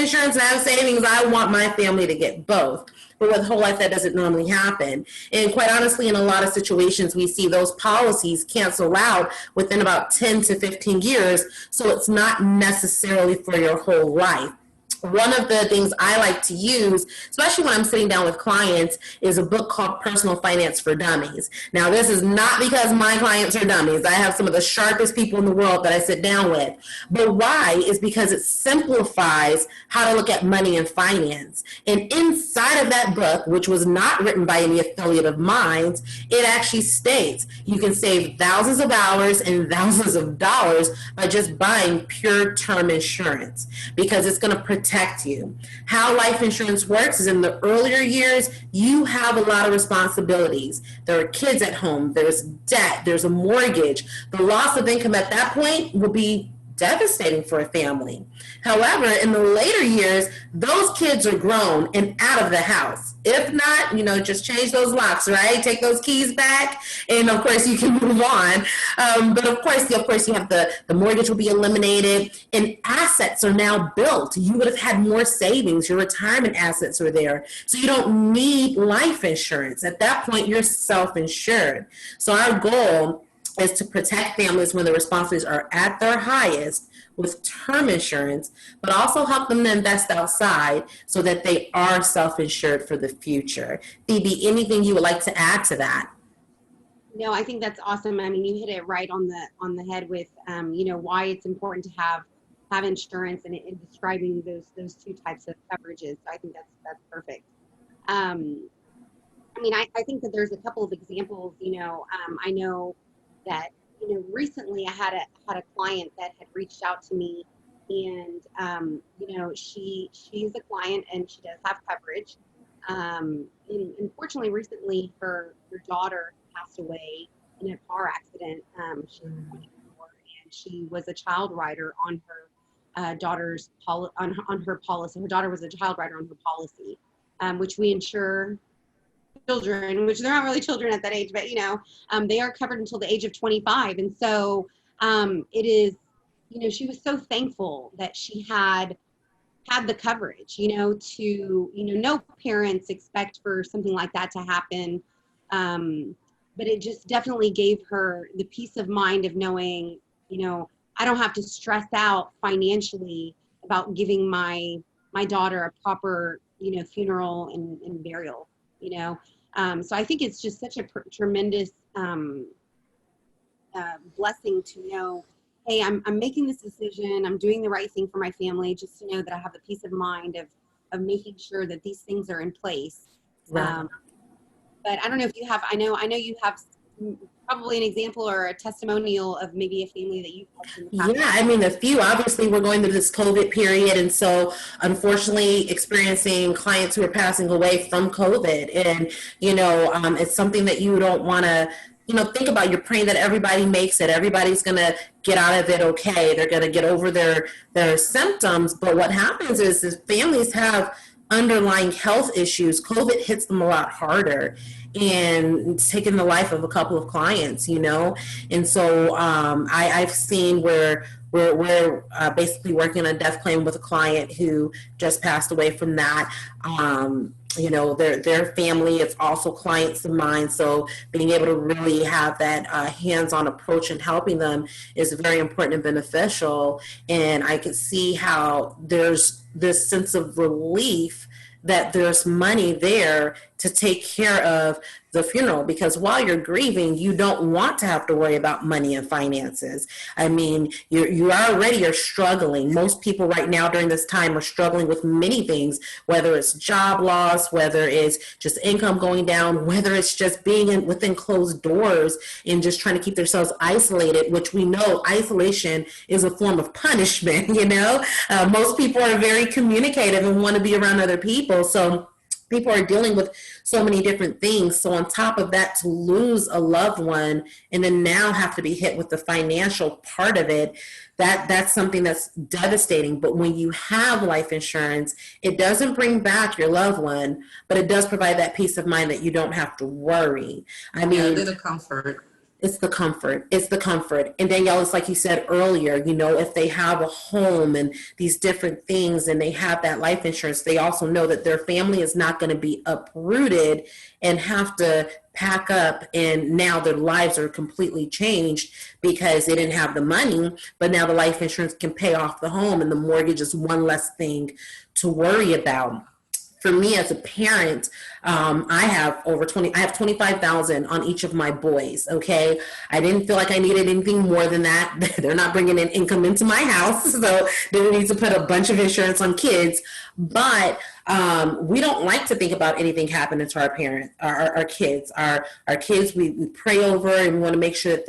insurance and I have savings, I want my family to get both. But with whole life, that doesn't normally happen. And quite honestly, in a lot of situations, we see those policies cancel out within about 10 to 15 years. So it's not necessarily for your whole life. One of the things I like to use, especially when I'm sitting down with clients, is a book called Personal Finance for Dummies. Now, this is not because my clients are dummies. I have some of the sharpest people in the world that I sit down with. But why is because it simplifies how to look at money and finance. And inside of that book, which was not written by any affiliate of mine, it actually states you can save thousands of hours and thousands of dollars by just buying pure term insurance, because it's going to protect you. How life insurance works is in the earlier years, you have a lot of responsibilities. There are kids at home, there's debt, there's a mortgage. The loss of income at that point will be devastating for a family. However, in the later years, those kids are grown and out of the house. If not, just change those locks, right? Take those keys back, and of course you can move on. But of course you have the mortgage will be eliminated, and assets are now built. You would have had more savings. Your retirement assets are there, so you don't need life insurance. At that point, you're self-insured. So our goal is to protect families when the responsibilities are at their highest with term insurance, but also help them to invest outside so that they are self-insured for the future. Phoebe, anything you would like to add to that? No, I think that's awesome. I mean, you hit it right on the head with, why it's important to have insurance and describing those two types of coverages. So I think that's perfect. I think that there's a couple of examples. I know that recently I had a client that had reached out to me, and she's a client and she does have coverage. And unfortunately, recently her daughter passed away in a car accident. She was 24, and she was a child rider on her daughter's on her policy. Her daughter was a child rider on her policy, which we insure children, which they're not really children at that age, but they are covered until the age of 25. And so it is, she was so thankful that she had the coverage, no parents expect for something like that to happen. But it just definitely gave her the peace of mind of knowing, I don't have to stress out financially about giving my daughter a proper, funeral and burial. So I think it's just such a tremendous blessing to know, hey, I'm making this decision, I'm doing the right thing for my family, just to know that I have the peace of mind of making sure that these things are in place. Right. But I don't know if you have, I know you have probably an example or a testimonial of maybe a family that you've helped in the past. Yeah, a few. Obviously, we're going through this COVID period, and so unfortunately experiencing clients who are passing away from COVID. And, it's something that you don't want to, think about. You're praying that everybody makes it. Everybody's going to get out of it okay. They're going to get over their symptoms. But what happens is families have underlying health issues. COVID hits them a lot harder, and it's taken the life of a couple of clients, and so I've seen where we're basically working on a death claim with a client who just passed away from that. Their family is also clients of mine, so being able to really have that hands-on approach and helping them is very important and beneficial. And I could see how there's this sense of relief that there's money there to take care of the funeral, because while you're grieving, you don't want to have to worry about money and finances. You already are struggling. Most people right now during this time are struggling with many things, whether it's job loss, whether it's just income going down, whether it's just being within closed doors and just trying to keep themselves isolated, which we know isolation is a form of punishment. Most people are very communicative and want to be around other people. So people are dealing with so many different things. So on top of that, to lose a loved one and then now have to be hit with the financial part of it, that's something that's devastating. But when you have life insurance, it doesn't bring back your loved one, but it does provide that peace of mind that you don't have to worry. A little comfort. It's the comfort. It's the comfort. And Danielle, it's like you said earlier, you know, if they have a home and these different things and they have that life insurance, they also know that their family is not going to be uprooted and have to pack up, and now their lives are completely changed because they didn't have the money, but now the life insurance can pay off the home and the mortgage is one less thing to worry about. For me as a parent, I have 25,000 on each of my boys. Okay. I didn't feel like I needed anything more than that. They're not bringing in income into my house. So didn't need to put a bunch of insurance on kids, but we don't like to think about anything happening to our parents, our kids, our kids. We pray over and we want to make sure that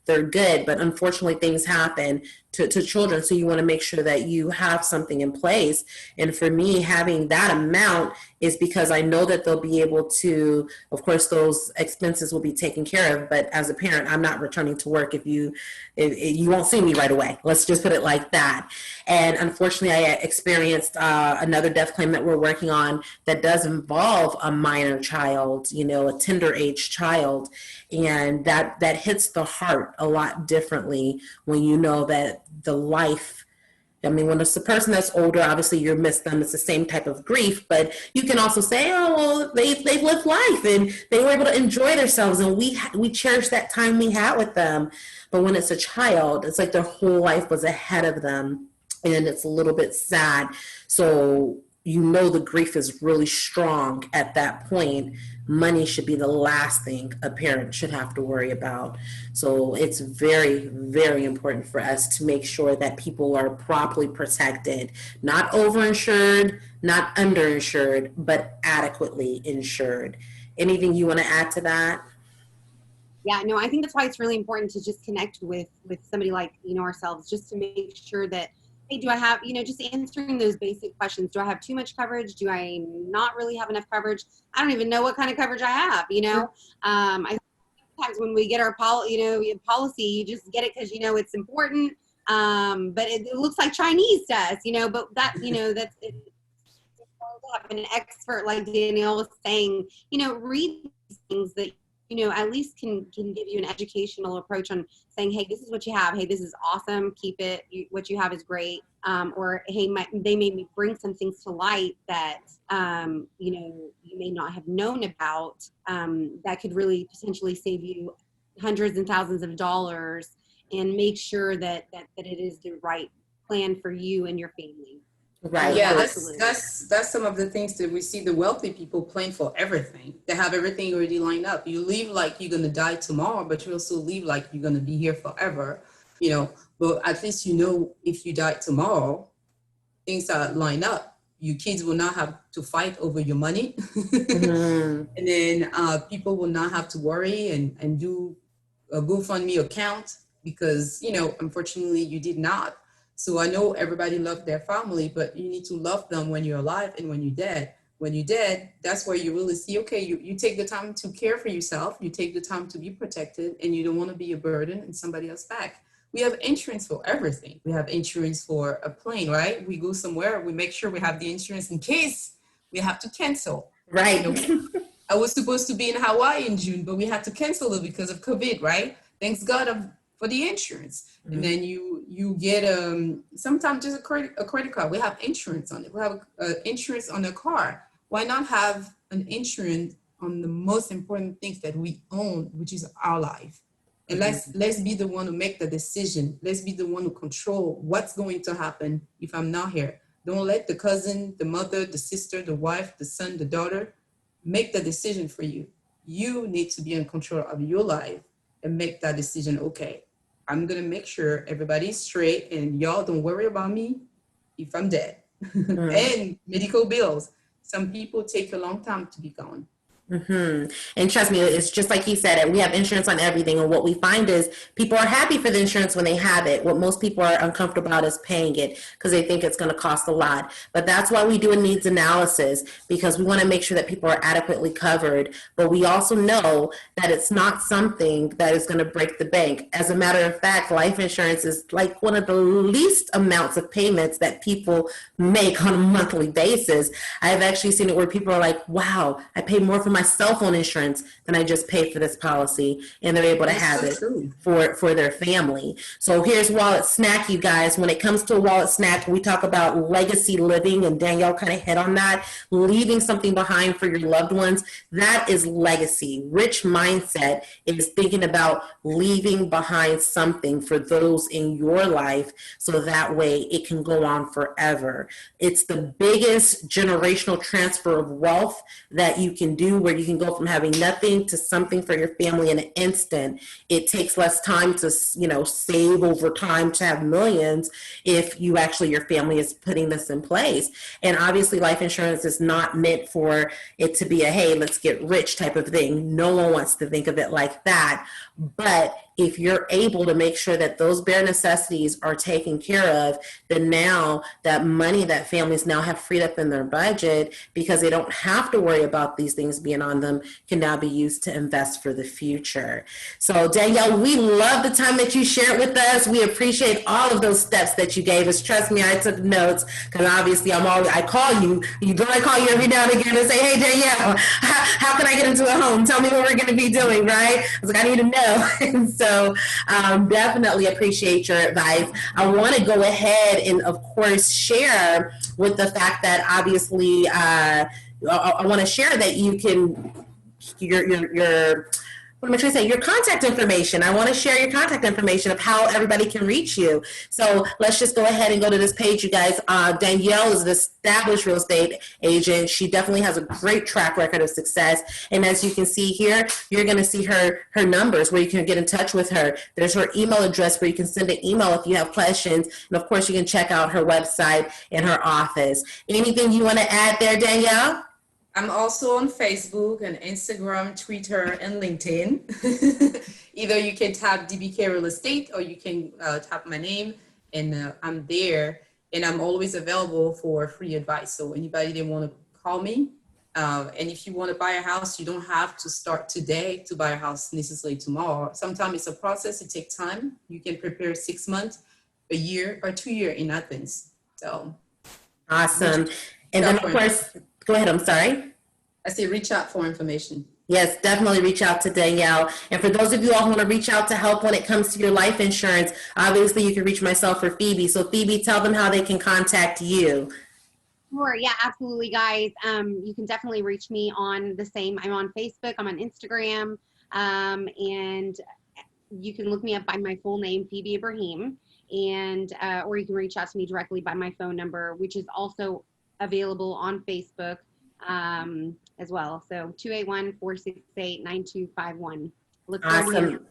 they're good. But unfortunately, things happen to children. So you want to make sure that you have something in place. And for me, having that amount is because I know that they'll be able to, of course, those expenses will be taken care of. But as a parent, I'm not returning to work if you won't see me right away. Let's just put it like that. And unfortunately, I experienced another death claim that we're working on that does involve a minor child, you know, a tender age child. And that hits the heart a lot differently when you know that the life, I mean, when it's a person that's older, obviously you miss them. It's the same type of grief, but you can also say, oh, well, they've lived life and they were able to enjoy themselves, and we cherish that time we had with them. But when it's a child, it's like their whole life was ahead of them, and it's a little bit sad. So you know the grief is really strong at that point. Money should be the last thing a parent should have to worry about. So it's very, very important for us to make sure that people are properly protected, not overinsured, not underinsured, but adequately insured. Anything you want to add to that? Yeah, no, I think that's why it's really important to just connect with somebody like, you know, ourselves, just to make sure that, hey, do I have, you know, just answering those basic questions. Do I have too much coverage? Do I not really have enough coverage? I don't even know what kind of coverage I have, you know? I think sometimes when we get our policy, you just get it because, you know, it's important. But it looks like Chinese to us, you know, but that, you know, that's it. Have an expert like Danielle was saying, you know, read these things that, you know, at least can give you an educational approach on saying, hey, this is what you have. Hey, this is awesome. Keep it. What you have is great. Or, hey, they made me bring some things to light that, you know, you may not have known about, that could really potentially save you hundreds and thousands of dollars, and make sure that it is the right plan for you and your family. Right. Yeah, that's some of the things that we see the wealthy people plan for everything. They have everything already lined up. You live like you're gonna die tomorrow, but you also live like you're gonna be here forever, you know. But at least you know if you die tomorrow, things are lined up. Your kids will not have to fight over your money. And then people will not have to worry and do a GoFundMe account because, you know, unfortunately you did not. So I know everybody loves their family, but you need to love them when you're alive and when you're dead. When you're dead, that's where you really see, okay, you take the time to care for yourself, you take the time to be protected, and you don't want to be a burden in somebody else's back. We have insurance for everything. We have insurance for a plane, right? We go somewhere, we make sure we have the insurance in case we have to cancel. Right. You know, I was supposed to be in Hawaii in June, but we had to cancel it because of COVID, right? Thanks God for the insurance. And then you get sometimes just a credit card. We have insurance on it. We have insurance on a car. Why not have an insurance on the most important things that we own, which is our life? And let's be the one to make the decision. Let's be the one to control what's going to happen if I'm not here. Don't let the cousin, the mother, the sister, the wife, the son, the daughter make the decision for you. You need to be in control of your life and make that decision. Okay, I'm going to make sure everybody's straight and y'all don't worry about me if I'm dead. And medical bills. Some people take a long time to be gone. And trust me, it's just like he said, we have insurance on everything. And what we find is people are happy for the insurance when they have it. What most people are uncomfortable about is paying it because they think it's going to cost a lot. But that's why we do a needs analysis, because we want to make sure that people are adequately covered. But we also know that it's not something that is going to break the bank. As a matter of fact, life insurance is like one of the least amounts of payments that people make on a monthly basis. I've actually seen it where people are like, wow, I pay more for my cell phone insurance, then I just pay for this policy, and they're able to have it for their family. So here's Wallet Snack, you guys. When it comes to a Wallet Snack, we talk about legacy living, and Danielle kind of hit on that, leaving something behind for your loved ones. That is legacy. Rich mindset is thinking about leaving behind something for those in your life, so that way it can go on forever. It's the biggest generational transfer of wealth that you can do, where you can go from having nothing to something for your family in an instant. It takes less time to, save over time to have millions if you actually, your family is putting this in place. And obviously life insurance is not meant for it to be a, hey, let's get rich type of thing. No one wants to think of it like that. But if you're able to make sure that those bare necessities are taken care of, then now that money that families now have freed up in their budget, because they don't have to worry about these things being on them, can now be used to invest for the future. So Danielle, we love the time that you shared with us. We appreciate all of those steps that you gave us. Trust me, I took notes, because obviously I call you every now and again and say, hey Danielle, how can I get into a home? Tell me what we're going to be doing, right? I was like, I need to know. And so definitely appreciate your advice. I want to go ahead and, of course, share with the fact that obviously I want to share that you can, what am I trying to say? Your contact information. I want to share your contact information of how everybody can reach you. So let's just go ahead and go to this page, you guys. Danielle is an established real estate agent. She definitely has a great track record of success. And as you can see here, you're going to see her numbers where you can get in touch with her. There's her email address where you can send an email if you have questions. And of course, you can check out her website and her office. Anything you want to add there, Danielle? I'm also on Facebook and Instagram, Twitter, and LinkedIn. Either you can tap DBK Real Estate, or you can tap my name, and I'm there. And I'm always available for free advice. So anybody that want to call me, and if you want to buy a house, you don't have to start today to buy a house necessarily tomorrow. Sometimes it's a process. It takes time. You can prepare 6 months, a year, or 2 years in advance. So awesome. And then, of course, go ahead. I'm sorry. I say reach out for information. Yes, definitely reach out to Danielle. And for those of you all who want to reach out to help when it comes to your life insurance, obviously you can reach myself or Phoebe. So Phoebe, tell them how they can contact you. Sure. Yeah, absolutely, guys. You can definitely reach me on the same. I'm on Facebook. I'm on Instagram. And you can look me up by my full name, Phoebe Ibrahim. And or you can reach out to me directly by my phone number, which is also available on Facebook as well. So 281-468-9251. Awesome.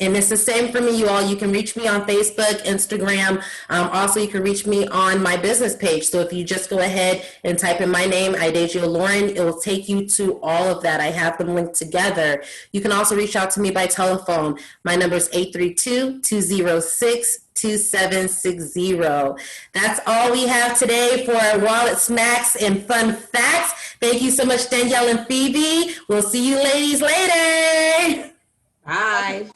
And it's the same for me, you all. You can reach me on Facebook, Instagram. Also, you can reach me on my business page. So if you just go ahead and type in my name, Idagio Lauren, it will take you to all of that. I have them linked together. You can also reach out to me by telephone. My number is 832-206-2760. That's all we have today for our wallet snacks and fun facts. Thank you so much, Danielle and Phoebe. We'll see you ladies later. Bye.